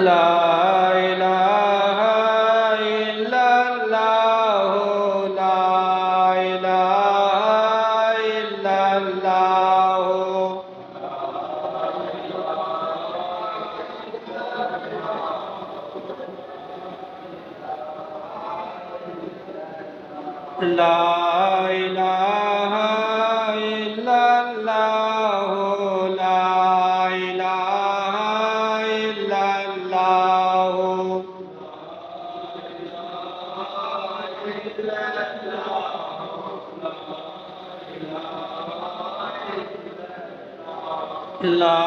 لا الہ الا اللہ لا الہ الا اللہ لا الہ الا اللہ لا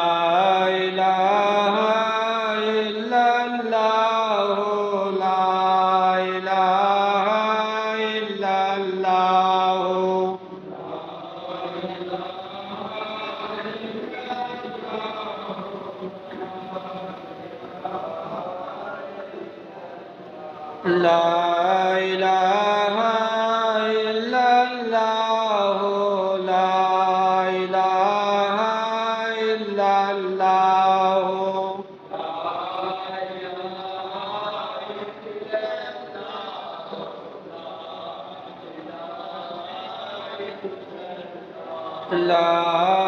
الہ الا اللہ لا الہ الا اللہ لا الہ الا اللہ لا الہ الا اللہ لا الہ الا اللہ لا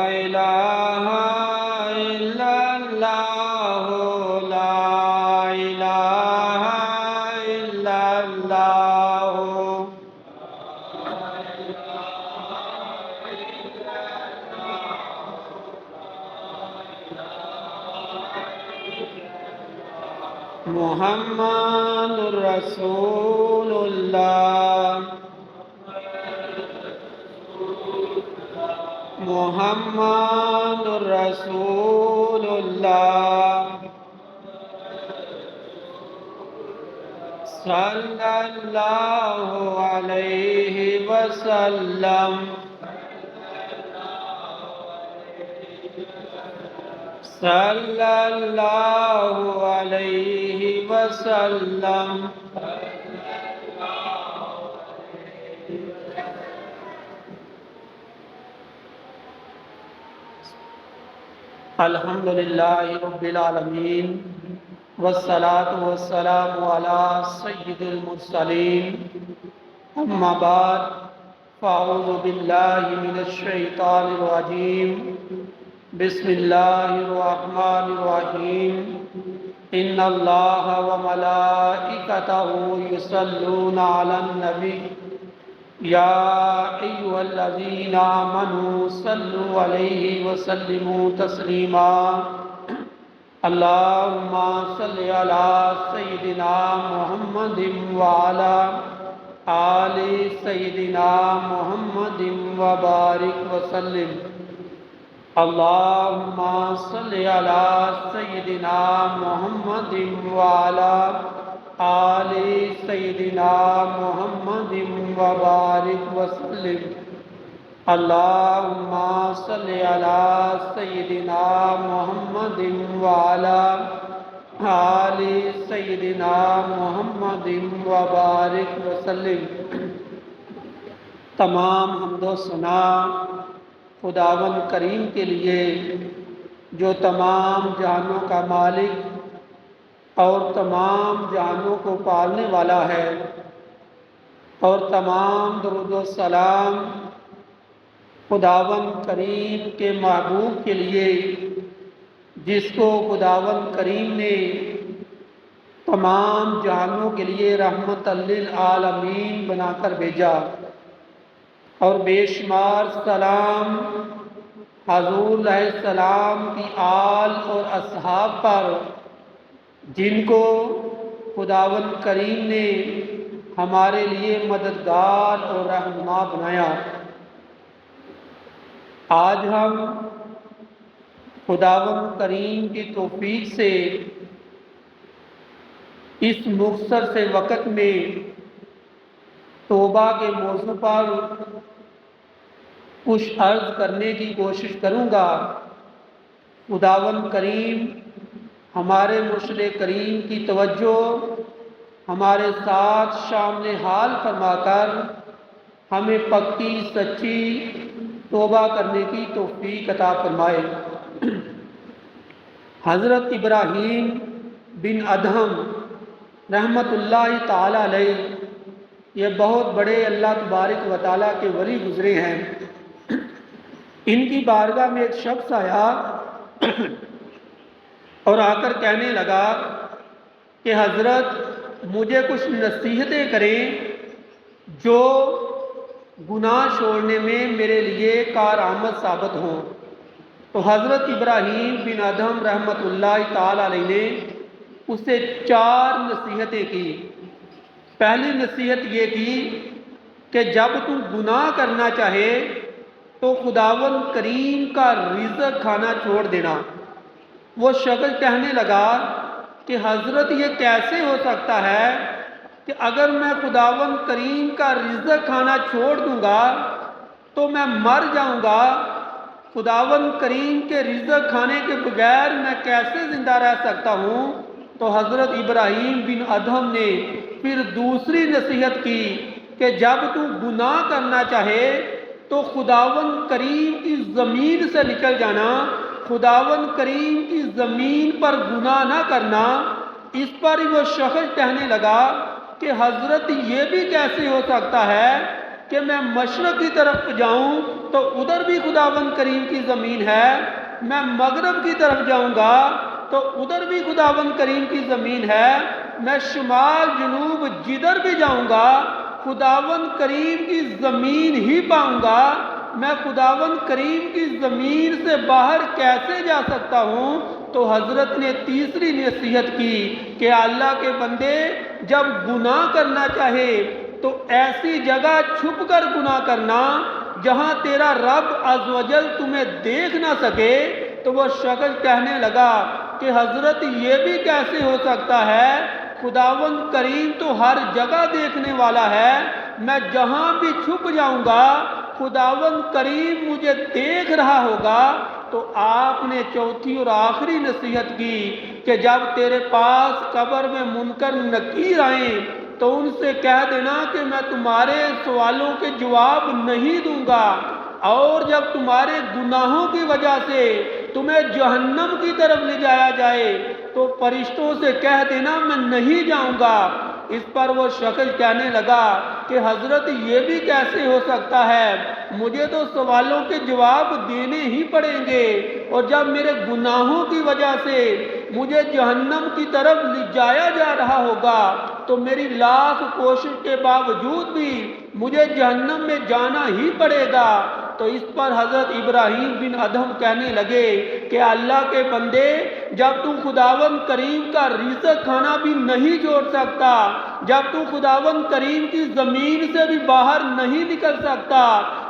الہ الا اللہ لا الہ الا اللہ محمد رسول اللہ محمد رسول اللہ صلی اللہ علیہ وسلم صلی اللہ علیہ وسلم الحمدللہ رب العالمین والصلاة والسلام علی سید المرسلین اما بعد فاعوذ باللہ من الشیطان الرجیم بسم اللہ الرحمن الرحیم ان اللہ وملائکتہ یصلون علی النبی یا ایھا الذین آمنوا صلوا علیہ وسلموا تسلیما اللہم صل علی سیدنا محمد وعلی آل سیدنا محمد وبارک وسلم اللہم صل علی سیدنا محمد وعلی آل سیدنا محمد وبارک وسلم اللہم صل علی سیدنا محمد وعلی آل سیدنا محمد وبارک وسلم۔ تمام حمد و ثنا خداوند کریم کے لیے جو تمام جہانوں کا مالک اور تمام جہانوں کو پالنے والا ہے، اور تمام درود و سلام خداوند کریم کے محبوب کے لیے جس کو خداوند کریم نے تمام جہانوں کے لیے رحمت للعالمین بنا کر بھیجا، اور بے شمار سلام حضور علیہ السلام کی آل اور اصحاب پر جن کو خداوند کریم نے ہمارے لیے مددگار اور رہنما بنایا۔ آج ہم خداوند کریم کی توفیق سے اس مختصر سے وقت میں توبہ کے موضوع پر کچھ عرض کرنے کی کوشش کروں گا۔ خداوند کریم ہمارے مرشد کریم کی توجہ ہمارے ساتھ شامل حال فرما کر ہمیں پکی سچی توبہ کرنے کی توفیق عطا فرمائے۔ حضرت ابراہیم بن ادہم رحمۃ اللہ تعالی علیہ، یہ بہت بڑے اللہ تبارک و تعالیٰ کے ولی گزرے ہیں۔ ان کی بارگاہ میں ایک شخص آیا اور آ کر کہنے لگا کہ حضرت مجھے کچھ نصیحتیں کریں جو گناہ چھوڑنے میں میرے لیے کارآمد ثابت ہوں۔ تو حضرت ابراہیم بن ادہم رحمۃ اللہ تعالی علیہ نے اسے 4 نصیحتیں کی۔ پہلی نصیحت یہ کی کہ جب تم گناہ کرنا چاہے تو خداوند کریم کا رزق کھانا چھوڑ دینا۔ وہ شخص کہنے لگا کہ حضرت یہ کیسے ہو سکتا ہے کہ اگر میں خداوند کریم کا رزق کھانا چھوڑ دوں گا تو میں مر جاؤں گا، خداوند کریم کے رزق کھانے کے بغیر میں کیسے زندہ رہ سکتا ہوں؟ تو حضرت ابراہیم بن ادہم نے پھر دوسری نصیحت کی کہ جب تو گناہ کرنا چاہے تو خداوند کریم کی زمین سے نکل جانا، خداوند کریم کی زمین پر گناہ نہ کرنا۔ اس پر وہ شخص کہنے لگا کہ حضرت یہ بھی کیسے ہو سکتا ہے کہ میں مشرق کی طرف جاؤں تو ادھر بھی خداوند کریم کی زمین ہے، میں مغرب کی طرف جاؤں گا تو ادھر بھی خداوند کریم کی زمین ہے، میں شمال جنوب جدھر بھی جاؤں گا خداوند کریم کی زمین ہی پاؤں گا، میں خداوند کریم کی زمین سے باہر کیسے جا سکتا ہوں؟ تو حضرت نے تیسری نصیحت کی کہ اللہ کے بندے جب گناہ کرنا چاہے تو ایسی جگہ چھپ کر گناہ کرنا جہاں تیرا رب عز و جل تمہیں دیکھ نہ سکے۔ تو وہ شخص کہنے لگا کہ حضرت یہ بھی کیسے ہو سکتا ہے، خداوند کریم تو ہر جگہ دیکھنے والا ہے، میں جہاں بھی چھپ جاؤں گا خداوند کریم مجھے دیکھ رہا ہوگا۔ تو آپ نے چوتھی اور آخری نصیحت کی کہ جب تیرے پاس قبر میں منکر نکیر آئیں تو ان سے کہہ دینا کہ میں تمہارے سوالوں کے جواب نہیں دوں گا، اور جب تمہارے گناہوں کی وجہ سے تمہیں جہنم کی طرف لے جایا جائے تو فرشتوں سے کہہ دینا میں نہیں جاؤں گا۔ اس پر وہ شخص کہنے لگا کہ حضرت یہ بھی کیسے ہو سکتا ہے، مجھے تو سوالوں کے جواب دینے ہی پڑیں گے، اور جب میرے گناہوں کی وجہ سے مجھے جہنم کی طرف لے جایا جا رہا ہوگا تو میری لاکھ کوشش کے باوجود بھی مجھے جہنم میں جانا ہی پڑے گا۔ تو اس پر حضرت ابراہیم بن ادہم کہنے لگے کہ اللہ کے بندے جب تو خداوند کریم کا رزق کھانا بھی نہیں جوڑ سکتا، جب تو خداوند کریم کی زمین سے بھی باہر نہیں نکل سکتا،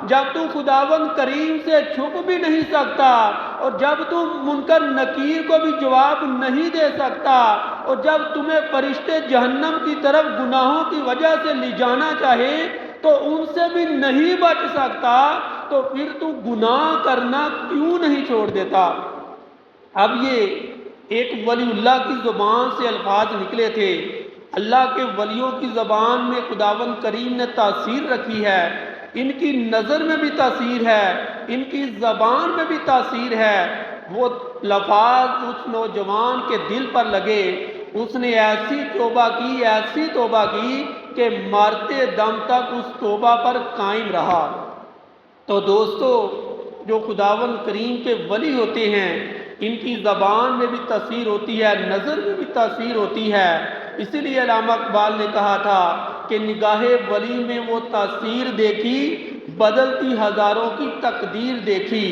جب تو خداوند کریم سے چھپ بھی نہیں سکتا، اور جب تو منکر نکیر کو بھی جواب نہیں دے سکتا، اور جب تمہیں فرشتے جہنم کی طرف گناہوں کی وجہ سے لے جانا چاہے تو ان سے بھی نہیں بچ سکتا، تو پھر تو گناہ کرنا کیوں نہیں چھوڑ دیتا؟ اب یہ ایک ولی اللہ کی زبان سے الفاظ نکلے تھے۔ اللہ کے ولیوں کی زبان میں خداوند کریم نے تاثیر رکھی ہے، ان کی نظر میں بھی تاثیر ہے، ان کی زبان میں بھی تاثیر ہے۔ وہ لفظ اس نوجوان کے دل پر لگے، اس نے ایسی توبہ کی کہ مرتے دم تک اس توبہ پر قائم رہا۔ تو دوستو، جو خداوند کریم کے ولی ہوتے ہیں ان کی زبان میں بھی تاثیر ہوتی ہے، نظر میں بھی تاثیر ہوتی ہے۔ اسی لیے علامہ اقبال نے کہا تھا کہ نگاہ ولی میں وہ تاثیر دیکھی، بدلتی ہزاروں کی تقدیر دیکھی۔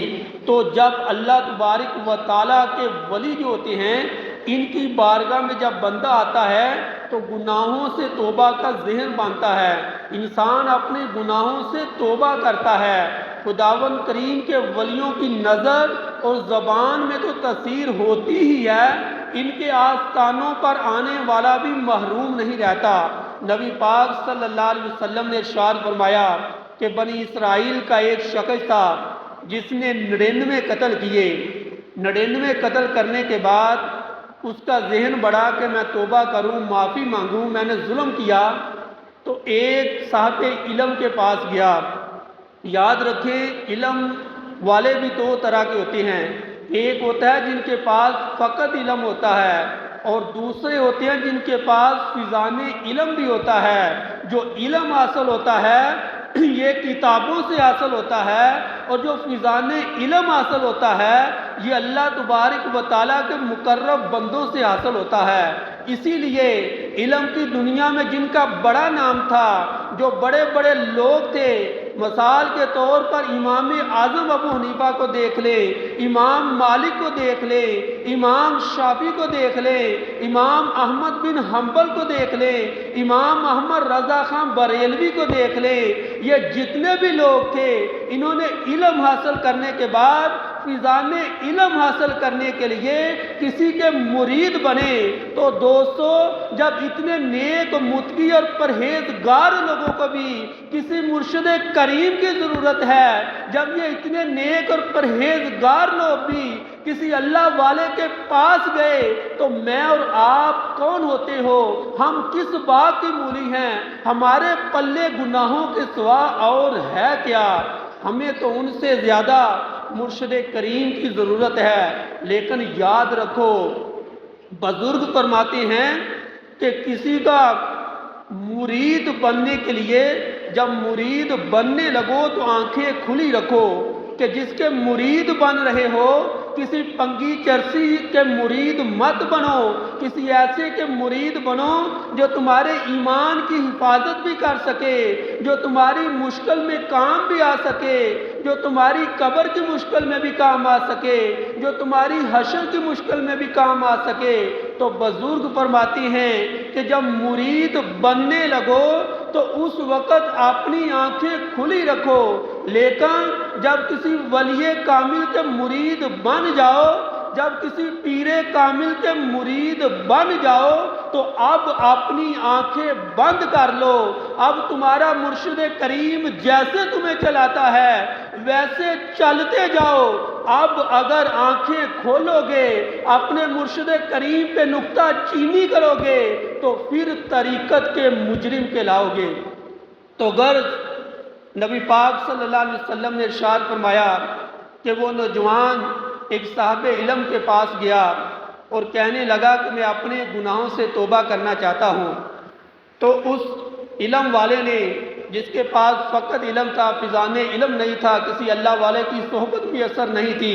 تو جب اللہ تبارک و تعالیٰ کے ولی جو ہوتے ہیں ان کی بارگاہ میں جب بندہ آتا ہے تو گناہوں سے توبہ کا ذہن بنتا ہے، انسان اپنے گناہوں سے توبہ کرتا ہے۔ خداوند کریم کے ولیوں کی نظر اور زبان میں تو تاثیر ہوتی ہی ہے، ان کے آستانوں پر آنے والا بھی محروم نہیں رہتا۔ نبی پاک صلی اللہ علیہ وسلم نے ارشاد فرمایا کہ بنی اسرائیل کا ایک شخص تھا جس نے 99 قتل کیے۔ 99 قتل کرنے کے بعد اس کا ذہن بڑھا کہ میں توبہ کروں، معافی مانگوں، میں نے ظلم کیا۔ تو ایک صاحب علم کے پاس گیا۔ یاد رکھیں علم والے بھی 2 طرح کے ہوتے ہیں، ایک ہوتا ہے جن کے پاس فقط علم ہوتا ہے، اور دوسرے ہوتے ہیں جن کے پاس فیضان علم بھی ہوتا ہے۔ جو علم حاصل ہوتا ہے یہ کتابوں سے حاصل ہوتا ہے، اور جو فیضان علم حاصل ہوتا ہے یہ اللہ تبارک و تعالیٰ کے مقرب بندوں سے حاصل ہوتا ہے۔ اسی لیے علم کی دنیا میں جن کا بڑا نام تھا، جو بڑے بڑے لوگ تھے، مثال کے طور پر امام اعظم ابو حنیفہ کو دیکھ لے، امام مالک کو دیکھ لے، امام شافعی کو دیکھ لے، امام احمد بن حنبل کو دیکھ لے، امام احمد رضا خان بریلوی کو دیکھ لے۔ یہ جتنے بھی لوگ تھے انہوں نے علم حاصل کرنے کے بعد فیضان علم حاصل کرنے کے لیے کسی کے مرید بنے۔ تو دوستو، جب اتنے نیک متقی اور پرہیزگار لوگوں کو بھی کسی مرشد کریم کی ضرورت ہے، جب یہ اتنے نیک اور پرہیزگار لوگ بھی کسی اللہ والے کے پاس گئے، تو میں اور آپ کون ہوتے ہو؟ ہم کس بات کی مولی ہیں؟ ہمارے پلے گناہوں کے سوا اور ہے کیا؟ ہمیں تو ان سے زیادہ مرشد کریم کی ضرورت ہے۔ لیکن یاد رکھو، بزرگ فرماتے ہیں کہ کسی کا مرید بننے کے لیے جب مرید بننے لگو تو آنکھیں کھلی رکھو، کہ جس کے مرید بن رہے ہو کسی پنگی چرسی کے مرید مت بنو، کسی ایسے کے مرید بنو جو تمہارے ایمان کی حفاظت بھی کر سکے، جو تمہاری مشکل میں کام بھی آ سکے، جو تمہاری قبر کی مشکل میں بھی کام آ سکے، جو تمہاری حشر کی مشکل میں بھی کام آ سکے۔ تو بزرگ فرماتی ہیں کہ جب مرید بننے لگو تو اس وقت اپنی آنکھیں کھلی رکھو، لیکن جب کسی ولی کامل کے مرید بن جاؤ، جب کسی پیر کامل کے مرید بن جاؤ تو اب اپنی آنکھیں بند کر لو۔ اب تمہارا مرشد کریم جیسے تمہیں چلاتا ہے ویسے چلتے جاؤ۔ اب اگر آنکھیں کھولو گے، اپنے مرشد کریم پہ نکتہ چینی کرو گے، تو پھر طریقت کے مجرم کہلاؤ گے۔ تو غرض نبی پاک صلی اللہ علیہ وسلم نے ارشاد فرمایا کہ وہ نوجوان ایک صاحب علم کے پاس گیا اور کہنے لگا کہ میں اپنے گناہوں سے توبہ کرنا چاہتا ہوں۔ تو اس علم والے نے، جس کے پاس فقط علم تھا، فیضان علم نہیں تھا، کسی اللہ والے کی صحبت بھی اثر نہیں تھی،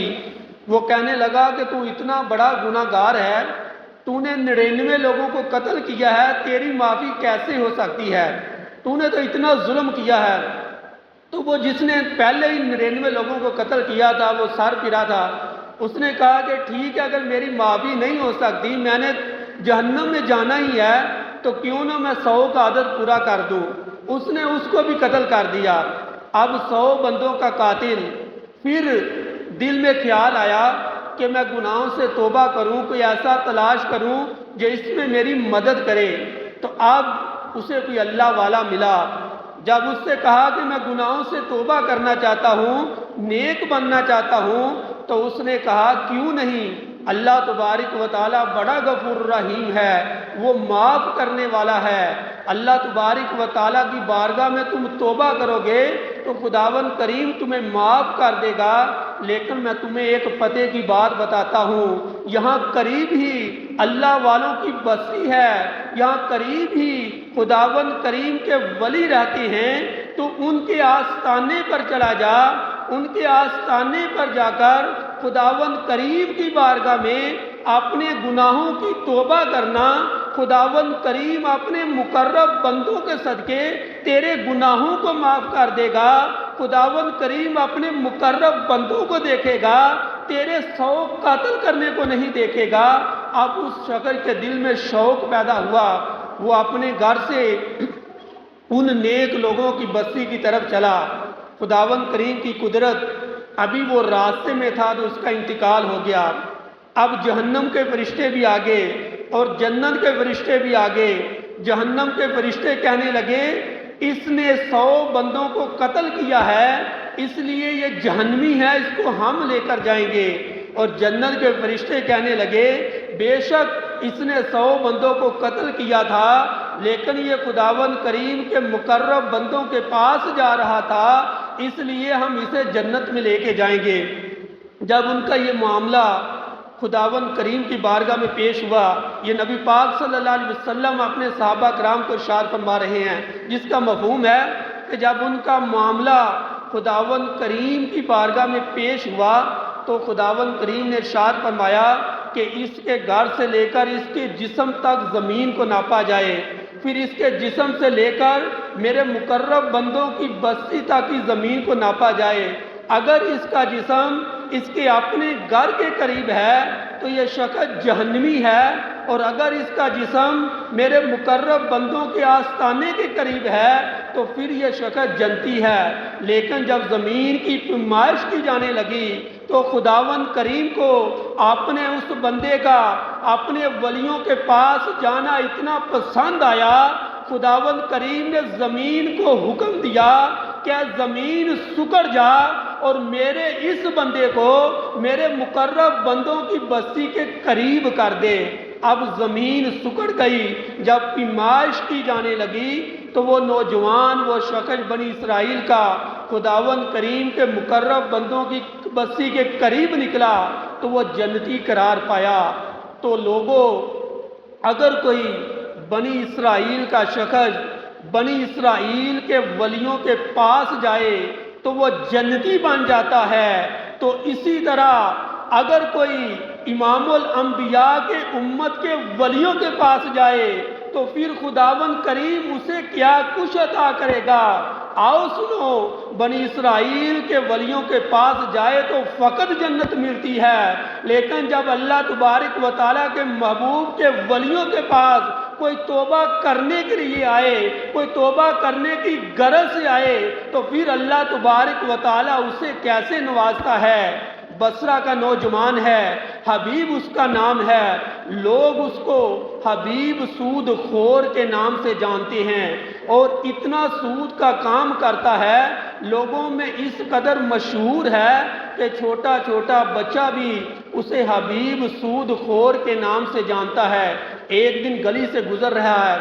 وہ کہنے لگا کہ تو اتنا بڑا گناہ گار ہے، تو نے 99 لوگوں کو قتل کیا ہے، تیری معافی کیسے ہو سکتی ہے؟ تو نے تو اتنا ظلم کیا ہے۔ تو وہ جس نے پہلے ہی 99 لوگوں کو قتل کیا تھا، وہ سر پھرا تھا، اس نے کہا کہ ٹھیک ہے، اگر میری معافی نہیں ہو سکتی، میں نے جہنم میں جانا ہی ہے، تو کیوں نہ میں 100 کا عدد پورا کر دوں۔ اس نے اس کو بھی قتل کر دیا۔ اب 100 بندوں کا قاتل، پھر دل میں خیال آیا کہ میں گناہوں سے توبہ کروں، کوئی ایسا تلاش کروں جو اس میں میری مدد کرے۔ تو اب اسے کوئی اللہ والا ملا۔ جب اس سے کہا کہ میں گناہوں سے توبہ کرنا چاہتا ہوں، نیک بننا چاہتا ہوں، تو اس نے کہا کیوں نہیں، اللہ تبارک و تعالیٰ بڑا غفور رحیم ہے، وہ معاف کرنے والا ہے۔ اللہ تبارک و تعالیٰ کی بارگاہ میں تم توبہ کرو گے تو خداوند کریم تمہیں معاف کر دے گا۔ لیکن میں تمہیں ایک پتے کی بات بتاتا ہوں، یہاں قریب ہی اللہ والوں کی بستی ہے، یہاں قریب ہی خداوند کریم کے ولی رہتے ہیں، تو ان کے آستانے پر چلا جا، ان کے آستانے پر جا کر خداوند کریم کی بارگاہ میں اپنے گناہوں کی توبہ کرنا۔ خداوند کریم اپنے مقرب بندوں کے صدقے تیرے گناہوں کو معاف کر دے گا۔ خداوند کریم اپنے مقرب بندوں کو دیکھے گا، تیرے 100 قتل کرنے کو نہیں دیکھے گا۔ اب اس شخص کے دل میں شوق پیدا ہوا، وہ اپنے گھر سے ان نیک لوگوں کی بستی کی طرف چلا۔ خداوند کریم کی قدرت، ابھی وہ راستے میں تھا تو اس کا انتقال ہو گیا۔ اب جہنم کے فرشتے بھی آگے اور جنت کے فرشتے بھی آگے۔ جہنم کے فرشتے کہنے لگے اس نے 100 بندوں کو قتل کیا ہے، اس لیے یہ جہنمی ہے، اس کو ہم لے کر جائیں گے۔ اور جنت کے فرشتے کہنے لگے بے شک اس نے 100 بندوں کو قتل کیا تھا، لیکن یہ خداوند کریم کے مقرب بندوں کے پاس جا رہا تھا، اس لیے ہم اسے جنت میں لے کے جائیں گے۔ جب ان کا یہ معاملہ خداوند کریم کی بارگاہ میں پیش ہوا۔ یہ نبی پاک صلی اللہ علیہ وسلم اپنے صحابہ کرام کو ارشاد فرما رہے ہیں، جس کا مفہوم ہے کہ جب ان کا معاملہ خداوند کریم کی بارگاہ میں پیش ہوا تو خداوند کریم نے ارشاد فرمایا کہ اس کے گھر سے لے کر اس کے جسم تک زمین کو ناپا جائے، پھر اس کے جسم سے لے کر میرے مقرب بندوں کی بستی تک کی زمین کو ناپا جائے۔ اگر اس کا جسم اس کے اپنے گھر کے قریب ہے تو یہ شخص جہنمی ہے، اور اگر اس کا جسم میرے مقرب بندوں کے آستانے کے قریب ہے تو پھر یہ شخص جنتی ہے۔ لیکن جب زمین کی پیمائش کی جانے لگی تو خداوند کریم کو اپنے اس بندے کا اپنے ولیوں کے پاس جانا اتنا پسند آیا، خداوند کریم نے زمین کو حکم دیا کہ زمین سکڑ جا اور میرے اس بندے کو میرے مقرب بندوں کی بستی کے قریب کر دے۔ اب زمین سکڑ گئی۔ جب پیمائش کی جانے لگی تو وہ نوجوان، وہ شخص بنی اسرائیل کا خداوند کریم کے مقرب بندوں کی بستی کے قریب نکلا تو وہ جنتی قرار پایا۔ تو لوگوں، اگر کوئی بنی اسرائیل کا شخص بنی اسرائیل کے ولیوں کے پاس جائے تو وہ جنتی بن جاتا ہے، تو اسی طرح اگر کوئی امام الانبیاء کے امت کے ولیوں کے پاس جائے تو پھر خداوند کریم اسے کیا کچھ عطا کرے گا۔ آؤ سنو، بنی اسرائیل کے ولیوں کے پاس جائے تو فقط جنت ملتی ہے، لیکن جب اللہ تبارک و تعالیٰ کے محبوب کے ولیوں کے پاس کوئی توبہ کرنے کے لیے آئے، کوئی توبہ کرنے کی غرض سے آئے تو پھر اللہ تبارک و تعالیٰ اسے کیسے نوازتا ہے۔ بصرہ کا نوجوان ہے، حبیب اس کا نام ہے، لوگ اس کو حبیب سود خور کے نام سے جانتے ہیں، اور اتنا سود کا کام کرتا ہے، لوگوں میں اس قدر مشہور ہے کہ چھوٹا چھوٹا بچہ بھی اسے حبیب سود خور کے نام سے جانتا ہے۔ ایک دن گلی سے گزر رہا ہے،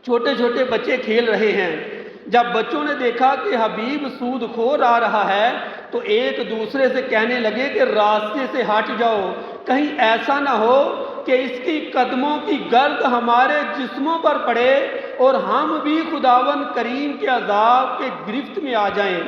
چھوٹے چھوٹے بچے کھیل رہے ہیں۔ جب بچوں نے دیکھا کہ حبیب سود خور آ رہا ہے تو ایک دوسرے سے کہنے لگے کہ راستے سے ہٹ جاؤ، کہیں ایسا نہ ہو کہ اس کی قدموں کی گرد ہمارے جسموں پر پڑے اور ہم بھی خداوند کریم کے عذاب کے گرفت میں آ جائیں۔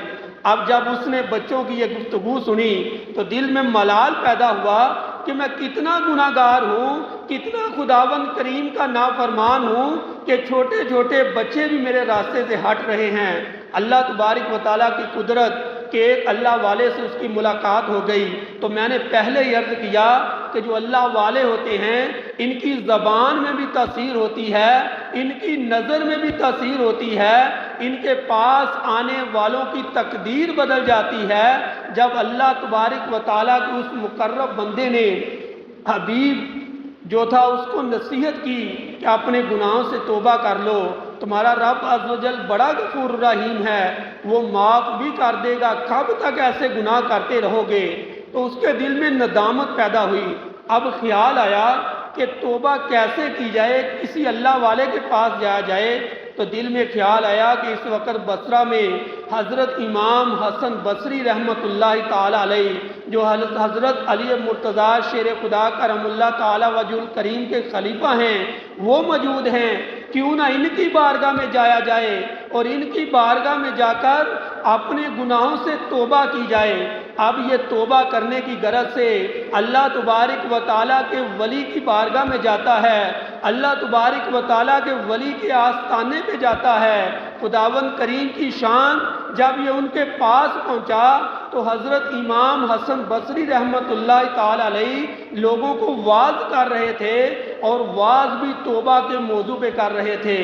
اب جب اس نے بچوں کی یہ گفتگو سنی تو دل میں ملال پیدا ہوا کہ میں کتنا گناہ گار ہوں، کتنا خداوند کریم کا نافرمان ہوں کہ چھوٹے چھوٹے بچے بھی میرے راستے سے ہٹ رہے ہیں۔ اللہ تبارک و تعالیٰ کی قدرت کہ ایک اللہ والے سے اس کی ملاقات ہو گئی، تو میں نے پہلے ہی عرض کیا کہ جو اللہ والے ہوتے ہیں ان کی زبان میں بھی تاثیر ہوتی ہے، ان کی نظر میں بھی تاثیر ہوتی ہے، ان کے پاس آنے والوں کی تقدیر بدل جاتی ہے۔ جب اللہ تبارک و تعالیٰ کے اس مقرب بندے نے حبیب جو تھا اس کو نصیحت کی کہ اپنے گناہوں سے توبہ کر لو، تمہارا رب عز و جل بڑا غفور رحیم ہے، وہ معاف بھی کر دے گا، کب تک ایسے گناہ کرتے رہو گے؟ تو اس کے دل میں ندامت پیدا ہوئی۔ اب خیال آیا کہ توبہ کیسے کی جائے، کسی اللہ والے کے پاس جایا جائے۔ تو دل میں خیال آیا کہ اس وقت بصرہ میں حضرت امام حسن بصری رحمۃ اللہ تعالیٰ علیہ، جو حضرت علی مرتضیٰ شیر خدا کرم اللہ تعالیٰ وجہ الکریم کے خلیفہ ہیں، وہ موجود ہیں۔ کیوں نہ ان کی بارگاہ میں جایا جائے اور ان کی بارگاہ میں جا کر اپنے گناہوں سے توبہ کی جائے۔ اب یہ توبہ کرنے کی غرض سے اللہ تبارک و تعالیٰ کے ولی کی بارگاہ میں جاتا ہے، اللہ تبارک و تعالیٰ کے ولی کے آستانے پہ جاتا ہے۔ خداوند کریم کی شان جب یہ ان کے پاس پہنچا تو حضرت امام حسن بصری رحمۃ اللہ تعالیٰ علیہ لوگوں کو واعظ کر رہے تھے، اور واعظ بھی توبہ کے موضوع پہ کر رہے تھے۔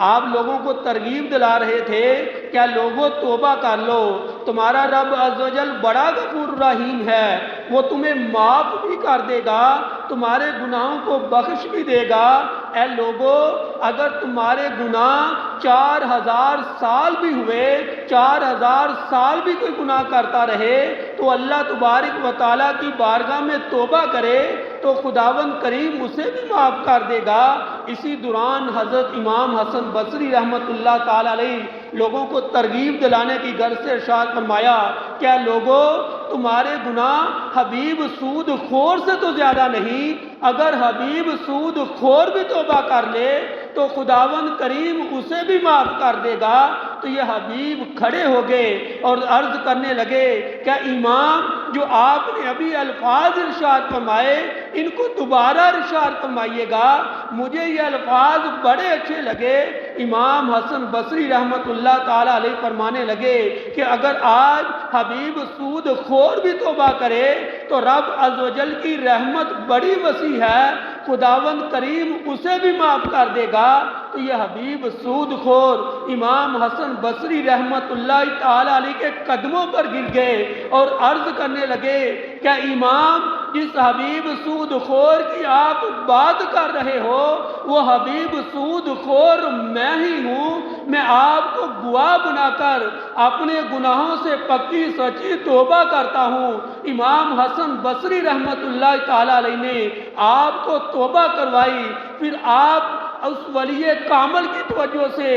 آپ لوگوں کو ترغیب دلا رہے تھے کیا لوگوں توبہ کر لو، تمہارا رب عز و جل بڑا غفور رحیم ہے، وہ تمہیں معاف بھی کر دے گا، تمہارے گناہوں کو بخش بھی دے گا۔ اے لوگوں، اگر تمہارے گناہ 4000 سال بھی ہوئے، 4000 سال بھی کوئی گناہ کرتا رہے تو اللہ تبارک و تعالیٰ کی بارگاہ میں توبہ کرے تو خداوند کریم اسے بھی معاف کر دے گا۔ اسی دوران حضرت امام حسن بصری رحمۃ اللہ تعالیٰ علیہ لوگوں کو ترغیب دلانے کی غرض سے ارشاد فرمایا، کیا لوگوں تمہارے گناہ حبیب سود خور سے تو زیادہ نہیں، اگر حبیب سود خور بھی توبہ کر لے تو خداوند کریم اسے بھی معاف کر دے گا۔ تو یہ حبیب کھڑے ہو گئے اور عرض کرنے لگے کہ امام جو آپ نے ابھی الفاظ ارشاد فرمائے ان کو دوبارہ ارشاد فرمائیے گا، مجھے یہ الفاظ بڑے اچھے لگے۔ امام حسن بصری رحمت اللہ تعالی علیہ فرمانے لگے کہ اگر آج حبیب سود خور بھی توبہ کرے تو رب عز و جل کی رحمت بڑی وسیع ہے، خداوند کریم اسے بھی معاف کر دے گا۔ تو یہ حبیب سود خور امام حسن بصری رحمت اللہ تعالی علیہ کے قدموں پر گر گئے اور عرض کرنے لگے کہ امام جس حبیب سود خور کی آپ بات کر رہے ہو وہ حبیب سود خور میں ہی ہوں، میں آپ کو گواہ بنا کر اپنے گناہوں سے پکی سچی توبہ کرتا ہوں۔ امام حسن بصری رحمت اللہ تعالی علیہ نے آپ کو توبہ کروائی، پھر آپ اس ولی کامل کی توجہ سے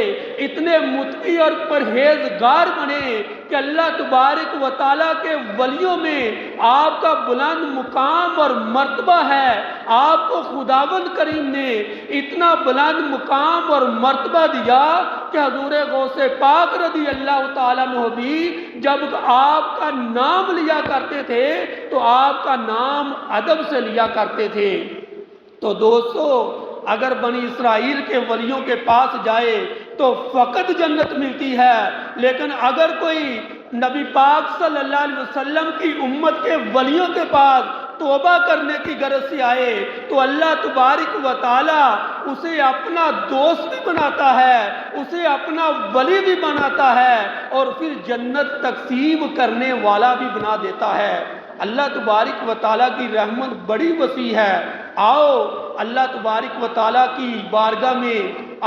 اتنے متقی اور پرہیزگار بنے کہ اللہ تبارک و تعالیٰ کے ولیوں میں آپ کا بلند مقام اور مرتبہ ہے۔ آپ کو خداوند کریم نے اتنا بلند مقام اور مرتبہ دیا کہ حضور غوث پاک رضی اللہ تعالیٰ عنہ بھی جب آپ کا نام لیا کرتے تھے تو آپ کا نام ادب سے لیا کرتے تھے۔ تو دوستو اگر بنی اسرائیل کے ولیوں کے پاس جائے تو فقط جنت ملتی ہے، لیکن اگر کوئی نبی پاک صلی اللہ علیہ وسلم کی امت کے ولیوں کے پاس توبہ کرنے کی غرض سے آئے تو اللہ تبارک و تعالی اسے اپنا دوست بھی بناتا ہے، اسے اپنا ولی بھی بناتا ہے اور پھر جنت تقسیم کرنے والا بھی بنا دیتا ہے۔ اللہ تبارک و تعالیٰ کی رحمت بڑی وسیع ہے۔ آؤ اللہ تبارک و تعالیٰ کی بارگاہ میں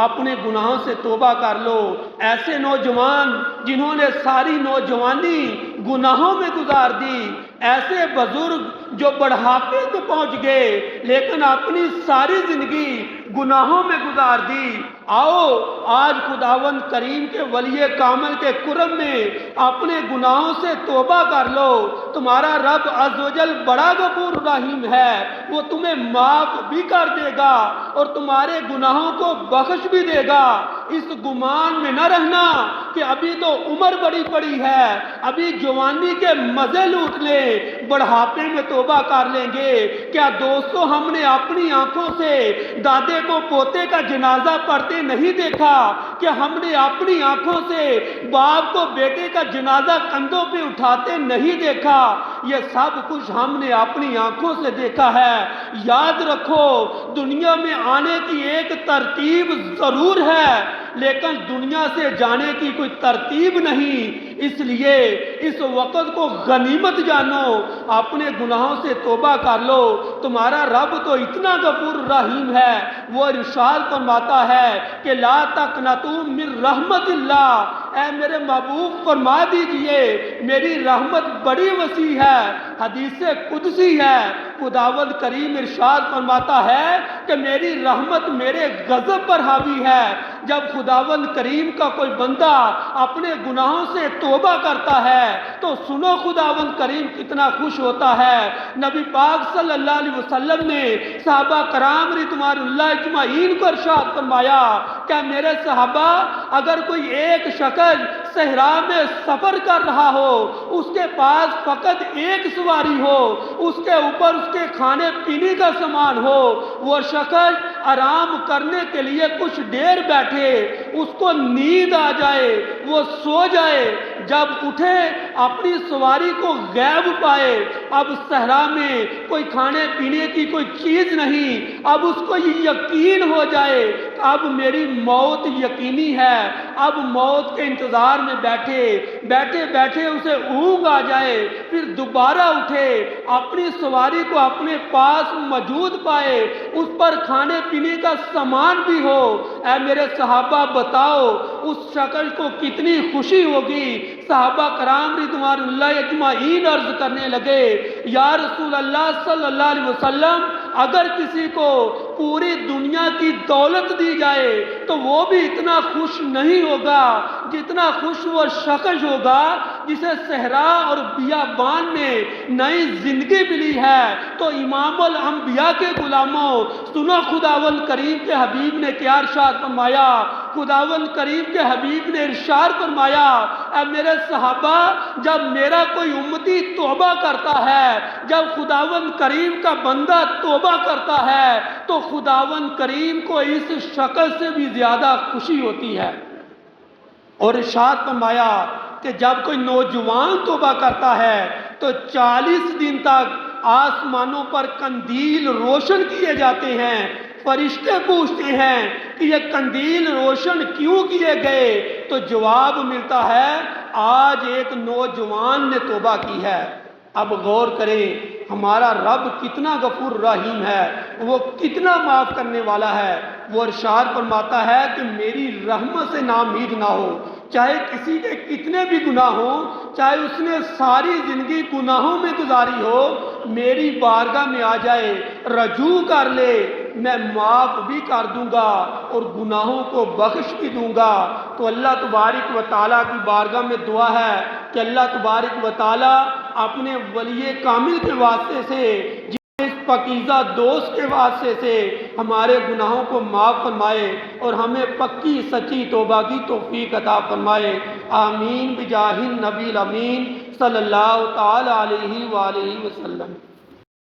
اپنے گناہوں سے توبہ کر لو۔ ایسے نوجوان جنہوں نے ساری نوجوانی گناہوں میں گزار دی، ایسے بزرگ جو بڑھاپے میں پہنچ گئے لیکن اپنی ساری زندگی گناہوں میں گزار دی، آؤ آج خداوند کریم کے ولی کامل کے کرم میں اپنے گناہوں سے توبہ کر لو۔ تمہارا رب عز و جل بڑا غفور رحیم ہے، وہ تمہیں معاف بھی کر دے گا اور تمہارے گناہوں کو بخش بھی دے گا۔ اس گمان میں نہ رہنا کہ ابھی تو عمر بڑی پڑی ہے، ابھی جوانی کے مزے لوٹ لیں، بڑھاپے میں توبہ کر لیں گے۔ کیا دوستو ہم نے اپنی آنکھوں سے دادے کو پوتے کا جنازہ پڑھتے نہیں دیکھا؟ کہ ہم نے اپنی آنکھوں سے باپ کو بیٹے کا جنازہ کندھوں پہ اٹھاتے نہیں دیکھا؟ یہ سب کچھ ہم نے اپنی آنکھوں سے دیکھا ہے۔ یاد رکھو دنیا میں آنے کی ایک ترتیب ضرور ہے لیکن دنیا سے جانے کی کوئی ترتیب نہیں، اس لیے اس وقت کو غنیمت جانو، اپنے گناہوں سے توبہ کر لو۔ تمہارا رب تو اتنا غفور رحیم ہے، وہ ارشاد فرماتا ہے کہ لا تقنطوا من رحمت اللہ، اے میرے محبوب فرما دیجئے میری رحمت بڑی وسیع ہے۔ حدیث قدسی ہے، خداوند کریم ارشاد فرماتا ہے کہ میری رحمت میرے غضب پر حاوی ہے۔ جب خداوند کریم کا کوئی بندہ اپنے گناہوں سے توبہ کرتا ہے تو سنو خداوند کریم کتنا خوش ہوتا ہے۔ نبی پاک صلی اللہ علیہ وسلم نے صحابہ کرام رضوان اللہ اجمعین کو ارشاد فرمایا کہ میرے صحابہ اگر کوئی ایک شخص صحرا میں سفر کر رہا ہو، اس کے پاس فقط ایک سواری ہو، اس کے اوپر اس کے کھانے پینے کا سامان ہو، وہ شخص آرام کرنے کے لیے کچھ دیر بیٹھے، اس کو نیند آ جائے، وہ سو جائے، جب اٹھے اپنی سواری کو غائب پائے، اب صحرا میں کوئی کھانے پینے کی کوئی چیز نہیں، اب اس کو یہ یقین ہو جائے کہ اب میری موت یقینی ہے، اب موت کے انتظار میں بیٹھے بیٹھے اسے اونگ آ جائے، پھر دوبارہ اٹھے اپنی سواری کو اپنے پاس موجود پائے، اس پر کھانے پینے کا سامان بھی ہو، اے میرے صحابہ بتاؤ اس شخص کو کتنی خوشی ہوگی۔ صحابہ کرام رضوان اللہ اجمعین عرض کرنے لگے یا رسول اللہ صلی اللہ علیہ وسلم اگر کسی کو پوری دنیا کی دولت دی جائے تو وہ بھی اتنا خوش نہیں ہوگا جتنا خوش وہ شخص ہوگا جسے صحرا اور بیابان میں نئی زندگی ملی ہے۔ تو امام الانبیاء کے غلاموں سنو، خداوند کریم کے حبیب نے کیا ارشاد فرمایا؟ خداوند کریم کے حبیب نے ارشاد فرمایا، اے میرے صحابہ، جب میرا کوئی امتی توبہ کرتا ہے، جب خداوند کریم کا بندہ توبہ کرتا ہے تو خداوند کریم کو اس شخص سے بھی زیادہ خوشی ہوتی ہے۔ اور ارشاد فرمایا کہ جب کوئی نوجوان توبہ کرتا ہے تو 40 دن تک آسمانوں پر قندیل روشن کیے جاتے ہیں۔ فرشتے پوچھتے ہیں کہ یہ قندیل روشن کیوں کیے گئے؟ تو جواب ملتا ہے، آج ایک نوجوان نے توبہ کی ہے۔ اب غور کریں، ہمارا رب کتنا غفور رحیم ہے، وہ کتنا معاف کرنے والا ہے۔ وہ ارشاد فرماتا ہے کہ میری رحمت سے ناامید نہ ہو، چاہے کسی کے کتنے بھی گناہ ہوں، چاہے اس نے ساری زندگی گناہوں میں گزاری ہو، میری بارگاہ میں آ جائے، رجوع کر لے، میں معاف بھی کر دوں گا اور گناہوں کو بخش بھی دوں گا۔ تو اللہ تبارک و تعالیٰ کی بارگاہ میں دعا ہے کہ اللہ تبارک و تعالیٰ اپنے ولی کامل کے واسطے سے، اس پاکیزہ دوست کے واسطے سے ہمارے گناہوں کو معاف فرمائے اور ہمیں پکی سچی توبہ کی توفیق عطا فرمائے۔ آمین بجاہ النبی الامین صلی اللہ تعالی علیہ وآلہ وسلم۔